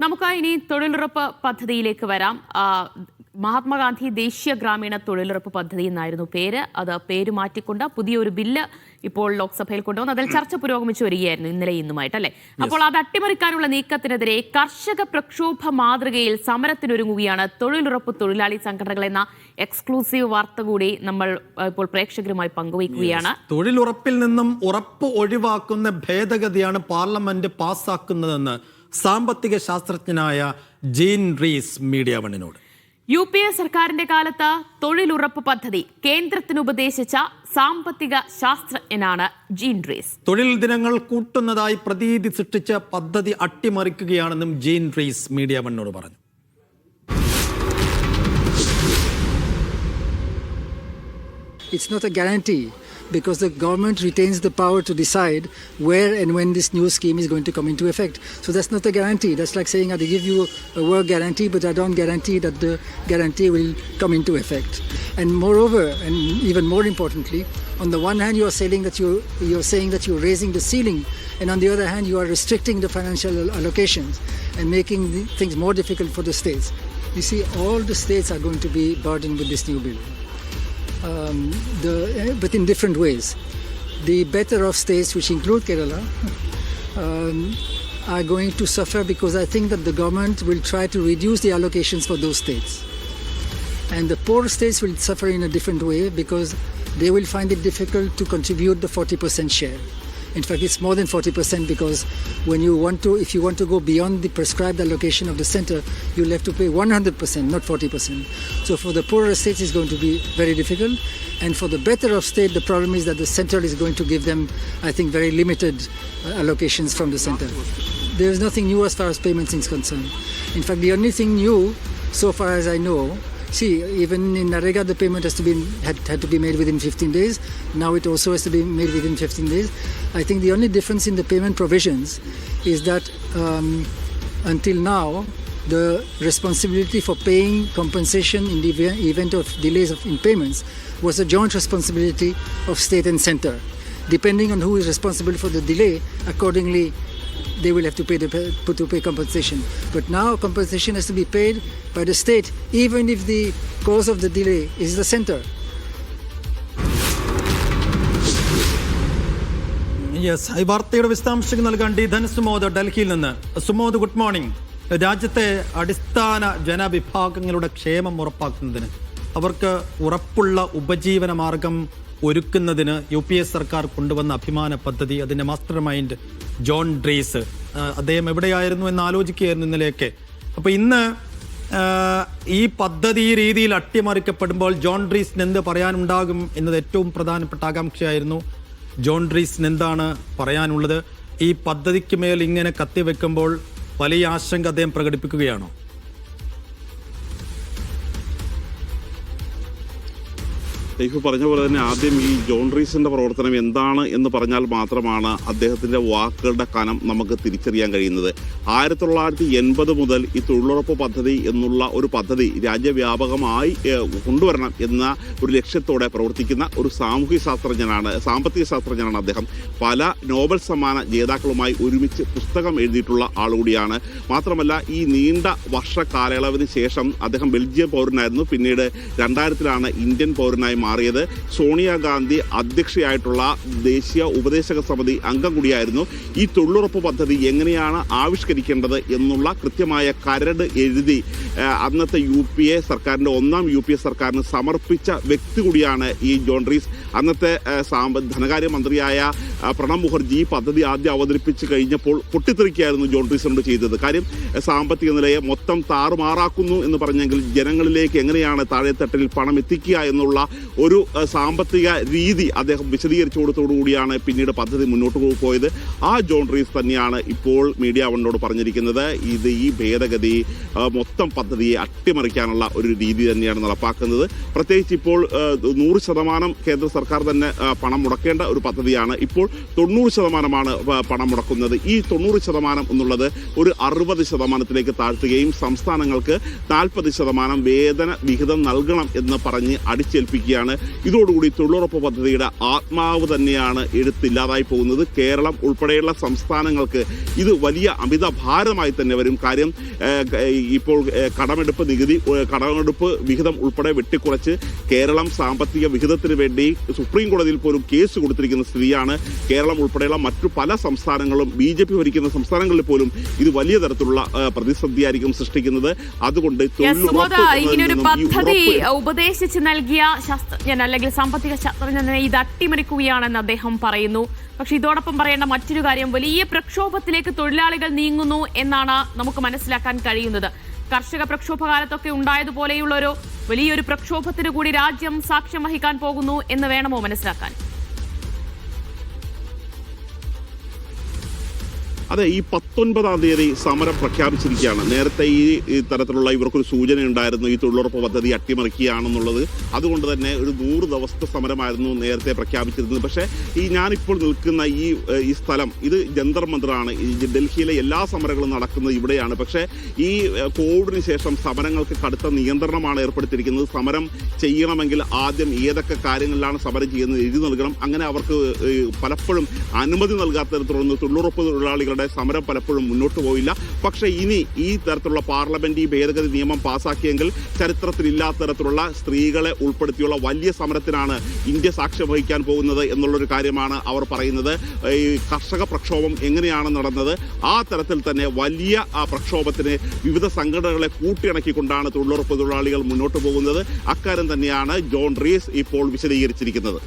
നമുക്ക് ഇനി തൊഴിലുറപ്പ് പദ്ധതിയിലേക്ക് വരാം. മഹാത്മാഗാന്ധി ദേശീയ ഗ്രാമീണ തൊഴിലുറപ്പ് പദ്ധതി എന്നായിരുന്നു പേര്. അത് പേര് മാറ്റിക്കൊണ്ട് പുതിയൊരു ബില്ല് ഇപ്പോൾ ലോക്സഭയിൽ കൊണ്ടുവന്നു. അതിൽ ചർച്ച പുരോഗമിച്ചു വരികയായിരുന്നു ഇന്നലെ ഇന്നുമായിട്ട്, അല്ലേ? അപ്പോൾ അത് അട്ടിമറിക്കാനുള്ള നീക്കത്തിനെതിരെ കർഷക പ്രക്ഷോഭ മാതൃകയിൽ സമരത്തിനൊരുങ്ങുകയാണ് തൊഴിലുറപ്പ് തൊഴിലാളി സംഘടനകൾ എന്ന എക്സ്ക്ലൂസീവ് വാർത്ത കൂടി നമ്മൾ ഇപ്പോൾ പ്രേക്ഷകരുമായി പങ്കുവയ്ക്കുകയാണ്. തൊഴിലുറപ്പിൽ നിന്നും ഉറപ്പ് ഒഴിവാക്കുന്ന ഭേദഗതിയാണ് പാർലമെന്റ് പാസ്സാക്കുന്നതെന്ന് സാമ്പത്തിക ശാസ്ത്രജ്ഞനായ ജീൻ റീസ് മീഡിയ വണ്ണിനോട്. UPA സർക്കാരിന്റെ കാലത്ത് തൊഴിലുറപ്പ് പദ്ധതി കേന്ദ്രത്തിന് ഉപദേശിച്ച സാമ്പത്തിക ശാസ്ത്രജ്ഞനാണ് ജീൻ റീസ്. തൊഴിൽ ദിനങ്ങൾ കൂട്ടുന്നതായി പ്രതീതി സൃഷ്ടിച്ച പദ്ധതി അട്ടിമറിക്കുകയാണെന്നും ജീൻ റീസ് മീഡിയ വണ്ണിനോട് പറഞ്ഞു. It's not a guarantee because the government retains the power to decide where and when this new scheme is going to come into effect. So that's not a guarantee. That's like saying they give you a work guarantee, but I don't guarantee that the guarantee will come into effect. And moreover, and even more importantly, on the one hand you're saying that you're raising the ceiling, and on the other hand you are restricting the financial allocations and making things more difficult for the states. You see, all the states are going to be burdened with this new bill. But in different ways. The better off states, which include Kerala, are going to suffer because I think that the government will try to reduce the allocations for those states. And the poor states will suffer in a different way because they will find it difficult to contribute the 40% share. In fact, it's more than 40% because if you want to go beyond the prescribed allocation of the center, you'll have to pay 100%, not 40%. So for the poorer states, it's going to be very difficult. And for the better off state, the problem is that the center is going to give them, I think, very limited allocations from the center. There is nothing new as far as payments is concerned. In fact, the only thing new, so far as I know, see, even in Narega, the payment had to be made within 15 days. Now it also has to be made within 15 days. I think the only difference in the payment provisions is that until now, the responsibility for paying compensation in the event of delays in payments was a joint responsibility of state and center. Depending on who is responsible for the delay, accordingly, they will have to pay compensation. But now compensation has to be paid by the state, even if the cause of the delay is the center. Yes, ഈ വാർത്തയുടെ വിശദാംശങ്ങൾ നൽകാൻ ധൻ സുമോദ് ഡൽഹിയിൽ നിന്ന്. Sumod, good morning. രാജ്യത്തെ അടിസ്ഥാന ജനവിഭാഗങ്ങളുടെ ക്ഷേമം ഉറപ്പാക്കുന്നതിന്, അവർക്ക് ഉറപ്പുള്ള ഉപജീവന മാർഗം ഒരുക്കുന്നതിന് UPA സർക്കാർ കൊണ്ടുവന്ന അഭിമാന പദ്ധതി, അതിന്റെ മാസ്റ്റർ മൈൻഡ് ജോൺ ഡ്രീസ്, അദ്ദേഹം എവിടെയായിരുന്നു എന്ന് ആലോചിക്കുകയായിരുന്നു ഇന്നലെയൊക്കെ. അപ്പോൾ ഇന്ന് ഈ പദ്ധതി ഈ രീതിയിൽ അട്ടിമറിക്കപ്പെടുമ്പോൾ ജോൺ ഡ്രീസിന് എന്ത് പറയാനുണ്ടാകും എന്നത് ഏറ്റവും പ്രധാനപ്പെട്ട ആകാംക്ഷയായിരുന്നു. ജോൺ ഡ്രീസിന് എന്താണ് പറയാനുള്ളത്? ഈ പദ്ധതിക്ക് മേൽ ഇങ്ങനെ കത്തിവെക്കുമ്പോൾ വലിയ ആശങ്ക അദ്ദേഹം പ്രകടിപ്പിക്കുകയാണോ? ഷെയ്ഖ് പറഞ്ഞ പോലെ തന്നെ ആദ്യം ഈ ജോൺ റീസിന്റെ പ്രവർത്തനം എന്താണ് എന്ന് പറഞ്ഞാൽ മാത്രമാണ് അദ്ദേഹത്തിന്റെ വാക്കുകളുടെ കനം നമുക്ക് തിരിച്ചറിയാൻ കഴിയുന്നത്. 1980 മുതൽ ഈ തൊഴിലുറപ്പ് പദ്ധതി എന്നുള്ള ഒരു പദ്ധതി രാജ്യവ്യാപകമായി കൊണ്ടുവരണം എന്ന ഒരു ലക്ഷ്യത്തോടെ പ്രവർത്തിക്കുന്ന ഒരു സാമ്പത്തിക ശാസ്ത്രജ്ഞനാണ് അദ്ദേഹം. പല നോബൽ സമ്മാന ജേതാക്കളുമായി ഒരുമിച്ച് പുസ്തകം എഴുതിയിട്ടുള്ള ആളുകൂടിയാണ്. മാത്രമല്ല, ഈ നീണ്ട വർഷ കാലയളവിന് ശേഷം അദ്ദേഹം ബെൽജിയം പൗരനായിരുന്നു. പിന്നീട് 2000-ലാണ് ഇന്ത്യൻ പൗരനായി മാറിയത്. സോണിയാഗാന്ധി അധ്യക്ഷയായിട്ടുള്ള ദേശീയ ഉപദേശക സമിതി അംഗം കൂടിയായിരുന്നു. ഈ തൊഴിലുറപ്പ് പദ്ധതി എങ്ങനെയാണ് ആവിഷ്കരിക്കേണ്ടത് എന്നുള്ള കൃത്യമായ കരട് എഴുതി അന്നത്തെ UPA സർക്കാരിൻ്റെ ഒന്നാം UPA സർക്കാരിന് സമർപ്പിച്ച വ്യക്തി കൂടിയാണ് ഈ ജോൺ റീസ്. അന്നത്തെ ധനകാര്യമന്ത്രിയായ പ്രണബ് മുഖർജി ഈ പദ്ധതി ആദ്യം അവതരിപ്പിച്ച് കഴിഞ്ഞപ്പോൾ പൊട്ടിത്തെറിക്കുകയായിരുന്നു ജോൺ റീസിനോട് ചെയ്തത്. കാര്യം, സാമ്പത്തിക നിലയെ മൊത്തം താറുമാറാക്കുന്നു എന്ന് പറഞ്ഞെങ്കിൽ ജനങ്ങളിലേക്ക് എങ്ങനെയാണ് താഴെത്തട്ടിൽ പണം എത്തിക്കുക എന്നുള്ള ഒരു സാമ്പത്തിക രീതി അദ്ദേഹം വിശദീകരിച്ചു കൊടുത്തോടുകൂടിയാണ് പിന്നീട് പദ്ധതി മുന്നോട്ട് പോയത്. ആ ജോൺ റീസ് തന്നെയാണ് ഇപ്പോൾ മീഡിയ വണ്ണോട് പറഞ്ഞിരിക്കുന്നത്. ഈ ഭേദഗതി മൊത്തം പദ്ധതിയെ അട്ടിമറിക്കാനുള്ള ഒരു രീതി തന്നെയാണ് നടപ്പാക്കുന്നത്. പ്രത്യേകിച്ച് ഇപ്പോൾ 100% കേന്ദ്ര സർക്കാർ തന്നെ പണം മുടക്കേണ്ട ഒരു പദ്ധതിയാണ്. ഇപ്പോൾ 90% പണം മുടക്കുന്നത്. ഈ 90% എന്നുള്ളത് ഒരു 60% താഴ്ത്തുകയും സംസ്ഥാനങ്ങൾക്ക് 40% വേതന വിഹിതം നൽകണം എന്ന് പറഞ്ഞ് അടിച്ചേൽപ്പിക്കുകയാണ്. ഇതോടുകൂടി തൊഴിലുറപ്പ് പദ്ധതിയുടെ ആത്മാവ് തന്നെയാണ് എടുത്തില്ലാതായി പോകുന്നത്. കേരളം ഉൾപ്പെടെയുള്ള സംസ്ഥാനങ്ങൾക്ക് ഇത് വലിയ അമിത ഭാരമായി തന്നെ വരും. കാര്യം ഇപ്പോൾ കടമെടുപ്പ് വിഹിതം ഉൾപ്പെടെ വെട്ടിക്കുറച്ച് കേരളം സാമ്പത്തിക വിഹിതത്തിന് വേണ്ടി സുപ്രീം കോടതിയിൽ പോലും കേസ് കൊടുത്തിരിക്കുന്ന സ്ഥിതിയാണ്. കേരളം ഉൾപ്പെടെയുള്ള മറ്റു പല സംസ്ഥാനങ്ങളും BJP ഭരിക്കുന്ന സംസ്ഥാനങ്ങളിൽ പോലും ഇത് വലിയ തരത്തിലുള്ള പ്രതിസന്ധിയായിരിക്കും സൃഷ്ടിക്കുന്നത്. അതുകൊണ്ട് ഇങ്ങനൊരു പദ്ധതി ഉപദേശിച്ച് നൽകിയ ശാസ്ത്രജ്ഞൻ അല്ലെങ്കിൽ സാമ്പത്തിക ശാസ്ത്രജ്ഞനെ ഇത് അട്ടിമറിക്കുകയാണെന്ന് അദ്ദേഹം പറയുന്നു. പക്ഷെ ഇതോടൊപ്പം പറയേണ്ട മറ്റൊരു കാര്യം, വലിയ പ്രക്ഷോഭത്തിലേക്ക് തൊഴിലാളികൾ നീങ്ങുന്നു എന്നാണ് നമുക്ക് മനസ്സിലാക്കാൻ കഴിയുന്നത്. കർഷക പ്രക്ഷോഭ കാലത്തൊക്കെ ഉണ്ടായതുപോലെയുള്ള ഒരു വലിയൊരു പ്രക്ഷോഭത്തിന് കൂടി രാജ്യം സാക്ഷ്യം വഹിക്കാൻ പോകുന്നു എന്ന് വേണമോ മനസ്സിലാക്കാൻ? അതെ, ഈ 19-ാം തീയതി സമരം പ്രഖ്യാപിച്ചിരിക്കുകയാണ്. നേരത്തെ ഈ തരത്തിലുള്ള ഇവർക്കൊരു സൂചന ഉണ്ടായിരുന്നു ഈ തൊഴിലുറപ്പ് പദ്ധതി അട്ടിമറിക്കുകയാണെന്നുള്ളത്. അതുകൊണ്ട് തന്നെ ഒരു 100 ദിവസത്തെ സമരമായിരുന്നു നേരത്തെ പ്രഖ്യാപിച്ചിരുന്നത്. പക്ഷേ ഞാനിപ്പോൾ നിൽക്കുന്ന ഈ സ്ഥലം ഇത് ജന്തർ മന്ദിറാണ്. ഈ ഡൽഹിയിലെ എല്ലാ സമരങ്ങളും നടക്കുന്നത് ഇവിടെയാണ്. പക്ഷേ ഈ കോവിഡിന് ശേഷം സമരങ്ങൾക്ക് കടുത്ത നിയന്ത്രണമാണ് ഏർപ്പെടുത്തിയിരിക്കുന്നത്. സമരം ചെയ്യണമെങ്കിൽ ആദ്യം ഏതൊക്കെ കാര്യങ്ങളിലാണ് സമരം ചെയ്യുന്നത് എഴുതി നൽകണം. അങ്ങനെ അവർക്ക് പലപ്പോഴും അനുമതി നൽകാത്തതിനെ തുടർന്ന് തൊഴിലുറപ്പ് തൊഴിലാളികളുടെ സമരം പലപ്പോഴും മുന്നോട്ട് പോയില്ല. പക്ഷേ ഇനി ഈ തരത്തിലുള്ള പാർലമെന്റ് ഈ ഭേദഗതി നിയമം പാസാക്കിയെങ്കിൽ ചരിത്രത്തിലില്ലാത്ത തരത്തിലുള്ള സ്ത്രീകളെ ഉൾപ്പെടുത്തിയുള്ള വലിയ സമരത്തിനാണ് ഇന്ത്യ സാക്ഷ്യം വഹിക്കാൻ പോകുന്നത് എന്നുള്ളൊരു കാര്യമാണ് അവർ പറയുന്നത്. ഈ കർഷക പ്രക്ഷോഭം എങ്ങനെയാണ് നടന്നത് ആ തരത്തിൽ തന്നെ വലിയ പ്രക്ഷോഭത്തിന് വിവിധ സംഘടനകളെ കൂട്ടിയിണക്കിക്കൊണ്ടാണ് തൊഴിലുറപ്പ് തൊഴിലാളികൾ മുന്നോട്ട് പോകുന്നത്. അക്കാര്യം തന്നെയാണ് ജോൺ റീസ് ഇപ്പോൾ വിശദീകരിച്ചിരിക്കുന്നത്.